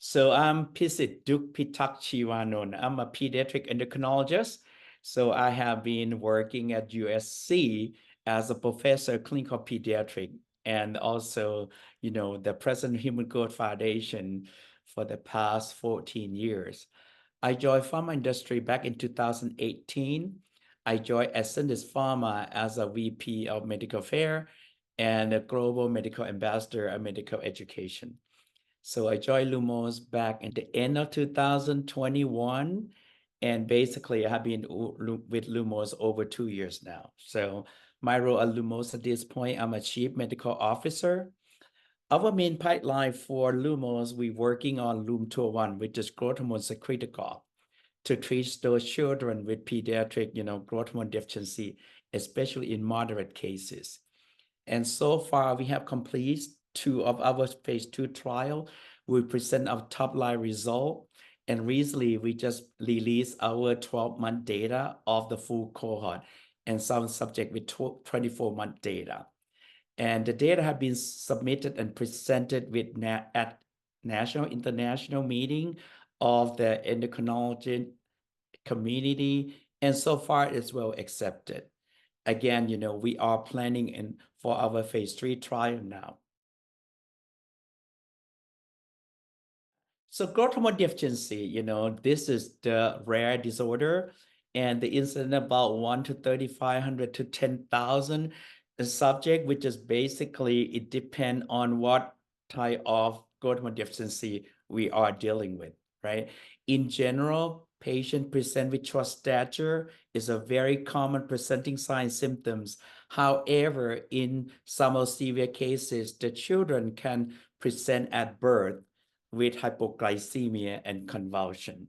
So I'm Pisit Pitukcheewanont. I'm a pediatric endocrinologist. So I have been working at USC as a professor of clinical pediatric and also, the President of Human Growth Foundation for the past 14 years. I joined pharma industry back in 2018. I joined Ascendis Pharma as a VP of Medical Affairs and a Global Medical Ambassador of Medical Education. So I joined Lumos back at the end of 2021. And basically, I have been with Lumos over 2 years now. So my role at Lumos at this point, I'm a Chief Medical Officer. Our main pipeline for Lumos, we're working on LUM-201, which is growth hormone secretagogue, to treat those children with pediatric, growth hormone deficiency, especially in moderate cases. And so far, we have completed 2 of our phase 2 trial. We present our top-line result. And recently, we just released our 12-month data of the full cohort and some subject with 24-month data. And the data have been submitted and presented at national, international meeting of the endocrinology community. And so far, it's well accepted. Again, we are planning for our phase 3 trial now. So growth hormone deficiency, this is the rare disorder, and the incidence about 1 to 3,500 to 10,000 subject, which is basically, it depends on what type of growth hormone deficiency we are dealing with, right? In general, patients present with short stature is a very common presenting sign symptoms. However, in some of severe cases, the children can present at birth with hypoglycemia and convulsion.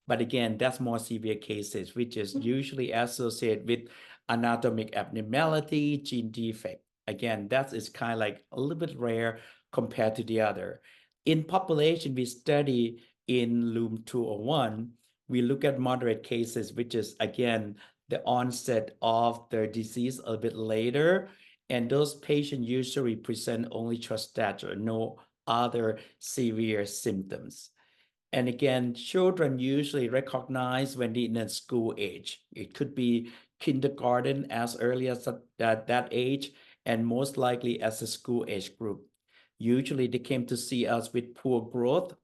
But again, that's more severe cases, which is usually associated with anatomic abnormality, gene defect. Again, that is kind of like a little bit rare compared to the other. In population, we study in LUM-201, we look at moderate cases, which is, again, the onset of the disease a bit later. And those patients usually present only short stature, no other severe symptoms. And again, children usually recognize when they're in a school age. It could be kindergarten as early as that age, and most likely as a school age group. Usually they came to see us with poor growth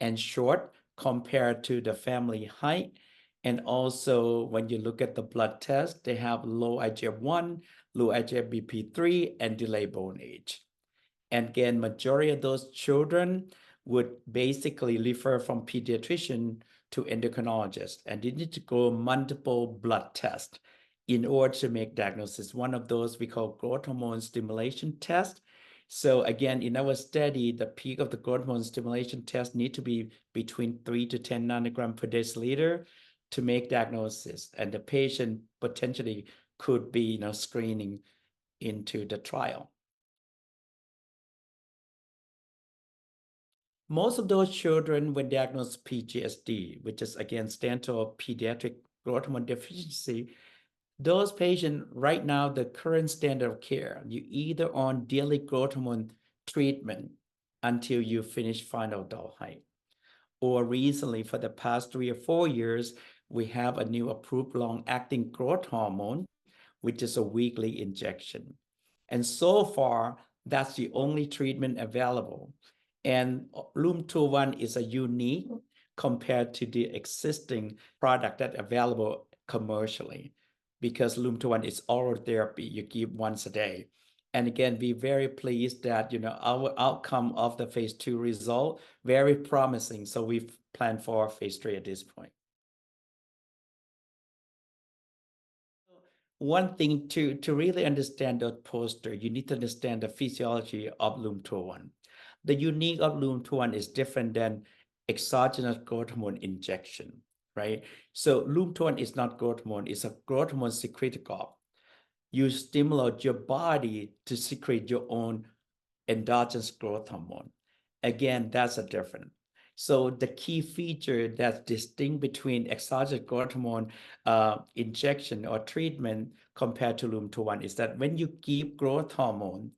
and short compared to the family height. And also when you look at the blood test, they have low IGF-1, low IGF-BP3, and delayed bone age. And again, majority of those children would basically refer from pediatrician to endocrinologist, and they need to go multiple blood tests in order to make diagnosis. One of those we call growth hormone stimulation test. So again, in our study, the peak of the growth hormone stimulation test need to be between 3 to 10 nanogram per deciliter to make diagnosis, and the patient potentially could be, screening into the trial. Most of those children were diagnosed PGHD, which is again stands for pediatric growth hormone deficiency. Those patients right now, the current standard of care, you either on daily growth hormone treatment until you finish final adult height. Or recently, for the past 3 or 4 years, we have a new approved long-acting growth hormone, which is a weekly injection. And so far, that's the only treatment available. And LUM-201 is a unique compared to the existing product that available commercially, because LUM-201 is oral therapy. You give once a day. And again, we're very pleased that, our outcome of the phase 2 result, very promising. So we've planned for phase 3 at this point. One thing to really understand the poster, you need to understand the physiology of LUM-201. The unique of LUM-201 is different than exogenous growth hormone injection, right? So LUM-201 is not growth hormone, it's a growth hormone secretagogue. You stimulate your body to secrete your own endogenous growth hormone. Again, that's a difference. So the key feature that's distinct between exogenous growth hormone injection or treatment compared to LUM-201 is that when you give growth hormone,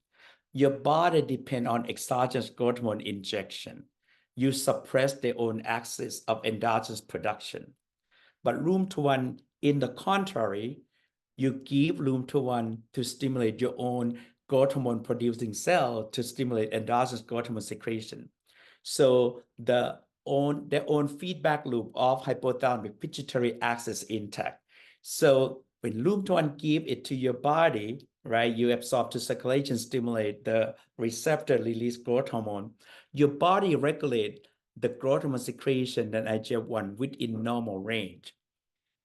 your body depends on exogenous growth hormone injection. you suppress their own axis of endogenous production. But LUM-201, in the contrary, you give LUM-201 to stimulate your own growth hormone producing cell to stimulate endogenous growth hormone secretion. So their own feedback loop of hypothalamic pituitary axis intact. So when LUM-201 give it to your body, right, you absorb to circulation, stimulate the receptor release growth hormone. Your body regulate the growth hormone secretion and IGF-1 within normal range,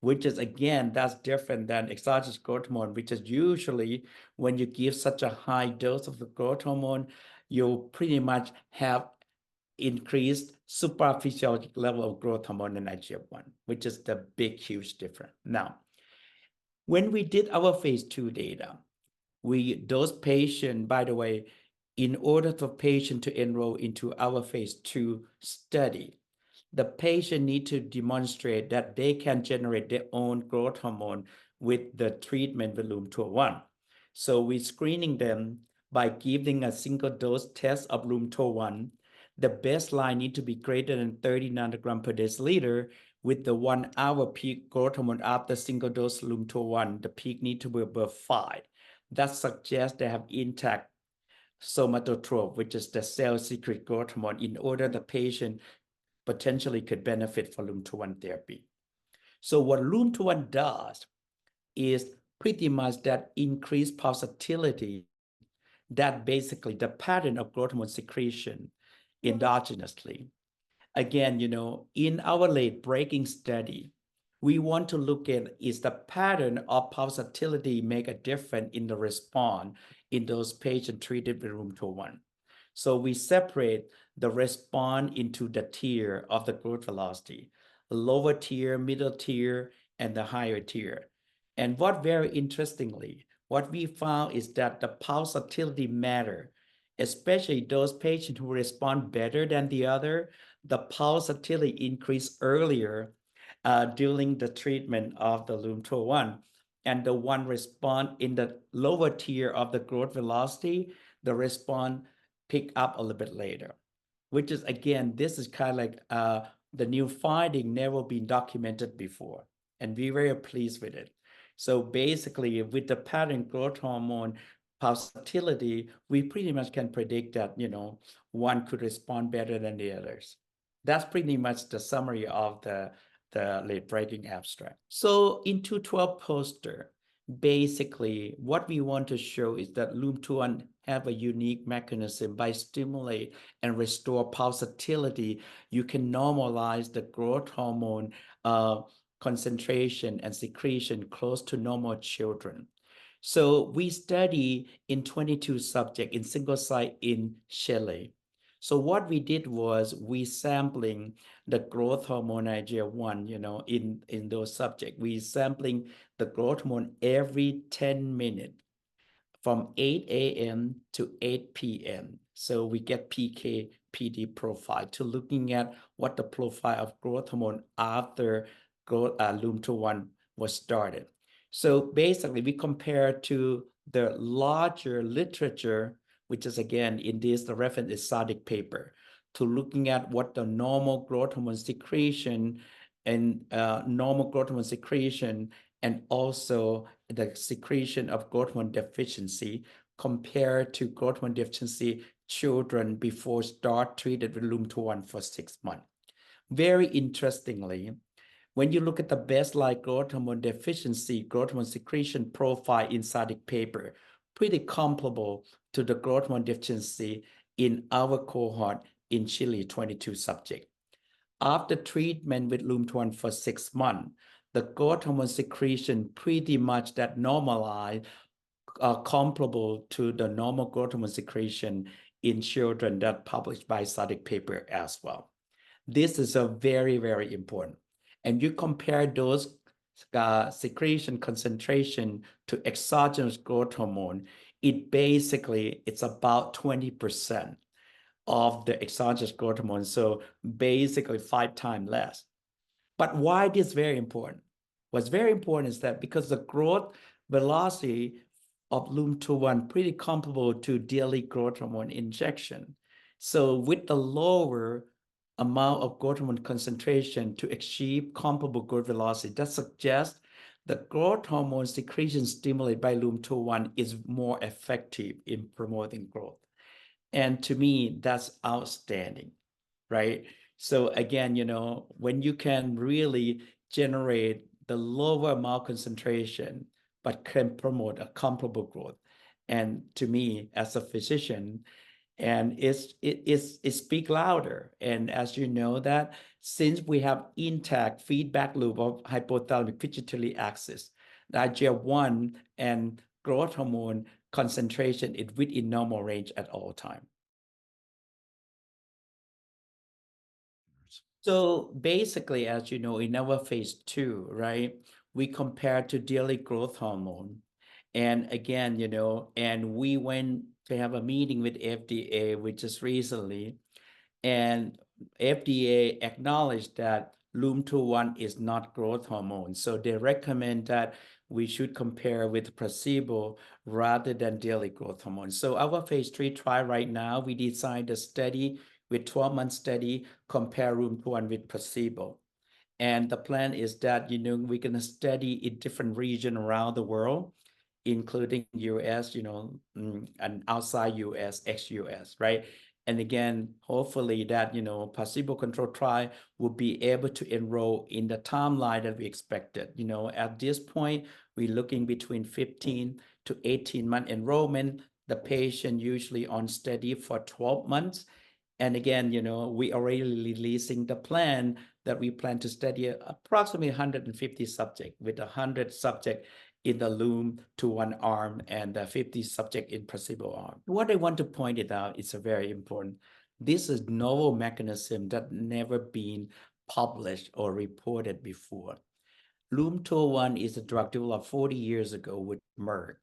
which is, again, that's different than exogenous growth hormone, which is usually when you give such a high dose of the growth hormone, you pretty much have increased supraphysiologic level of growth hormone and IGF-1, which is the big, huge difference. Now, when we did our phase 2 data, those patients, by the way, in order for patient to enroll into our phase 2 study, the patient need to demonstrate that they can generate their own growth hormone with the treatment with LUM-201. So we screening them by giving a single dose test of LUM-201. The baseline need to be greater than 30 nanogram per deciliter with the 1 hour peak growth hormone after single dose LUM-201. The peak need to be above 5. That suggests they have intact somatotrope, which is the cell secret growth hormone, in order the patient potentially could benefit from LUM-201 therapy. So what LUM-201 does is pretty much that increased pulsatility, that basically the pattern of growth hormone secretion endogenously. Again, in our late breaking study, we want to look at is the pattern of pulsatility make a difference in the response in those patients treated with LUM-201. So we separate the response into the tier of the growth velocity, lower tier, middle tier, and the higher tier. And what very interestingly, what we found is that the pulsatility matter, especially those patients who respond better than the other, the pulsatility increase earlier during the treatment of the LUM-201. And the one respond in the lower tier of the growth velocity, the response pick up a little bit later, which is, again, this is kind of like the new finding never been documented before. And we're very pleased with it. So basically, with the pattern growth hormone pulsatility, we pretty much can predict that, one could respond better than the others. That's pretty much the summary of the late breaking abstract. So in 212 poster, basically what we want to show is that LUM-201 have a unique mechanism. By stimulate and restore pulsatility, you can normalize the growth hormone concentration and secretion close to normal children. So we study in 22 subjects in single site in Chile. So what we did was we sampling the growth hormone IGF-1, in those subjects. We sampling the growth hormone every 10 minutes from 8 a.m. to 8 p.m. So we get PK, PD profile to looking at what the profile of growth hormone after LUM-201 was started. So basically, we compare to the larger literature, which is, again, in this, the reference is SADC paper, to looking at what the normal growth hormone secretion and normal growth hormone secretion and also the secretion of growth hormone deficiency compared to growth hormone deficiency children before start treated with LUM-201 for 6 months. Very interestingly, when you look at the baseline growth hormone deficiency, growth hormone secretion profile in SADC paper, pretty comparable to the growth hormone deficiency in our cohort in Chile, 22 subjects. After treatment with LUM-201 for 6 months, the growth hormone secretion pretty much that normalized, comparable to the normal growth hormone secretion in children that published by SADC paper as well. This is a very, very important. And you compare those secretion concentration to exogenous growth hormone, it's about 20% of the exogenous growth hormone. So basically 5 times less. But why this is very important? What's very important is that because the growth velocity of LUM-201 pretty comparable to daily growth hormone injection. So with the lower amount of growth hormone concentration to achieve comparable growth velocity. That suggests the growth hormone secretion stimulated by LUM-201 is more effective in promoting growth. And to me, that's outstanding, right? So again, when you can really generate the lower amount concentration, but can promote a comparable growth. And to me, as a physician, and it speak louder. And as you know that, since we have intact feedback loop of hypothalamic pituitary axis, the IGF-1 and growth hormone concentration is within normal range at all time. So basically, as you know, in our phase 2, right, we compared to daily growth hormone. And again, and we went to have a meeting with FDA, which is recently, and FDA acknowledged that LUM-201 is not growth hormone. So they recommend that we should compare with placebo rather than daily growth hormone. So our phase 3 trial right now, we designed a study with 12-month study, compare LUM-201 with placebo. And the plan is that, we're going to study in different regions around the world, including US, and outside US, ex-US, right? And again, hopefully that, placebo-controlled trial will be able to enroll in the timeline that we expected. At this point, we're looking between 15 to 18-month enrollment. The patient usually on study for 12 months. And again, we already releasing the plan that we plan to study approximately 150 subjects, with 100 subjects in the LUM-201 arm and 50 subjects in placebo arm. What I want to point it out is very important. This is novel mechanism that never been published or reported before. LUM-201 is a drug developed 40 years ago with Merck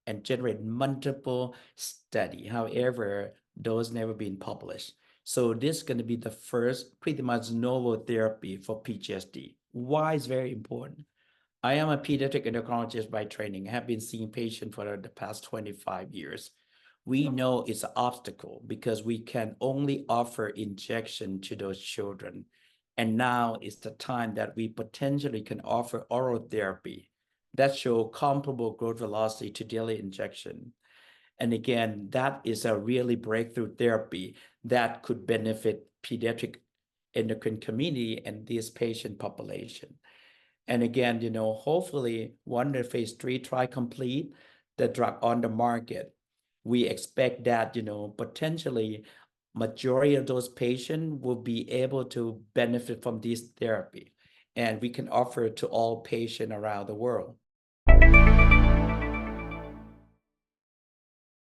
and generated multiple studies. However, those never been published. So this is going to be the first pretty much novel therapy for PGHD. Why is very important? I am a pediatric endocrinologist by training. I have been seeing patients for the past 25 years. We know it's an obstacle because we can only offer injection to those children. And now is the time that we potentially can offer oral therapy that show comparable growth velocity to daily injection. And again, that is a really breakthrough therapy that could benefit pediatric endocrine community and this patient population. And again, hopefully when the phase 3 trial complete, the drug on the market, we expect that, potentially majority of those patients will be able to benefit from this therapy. And we can offer it to all patients around the world.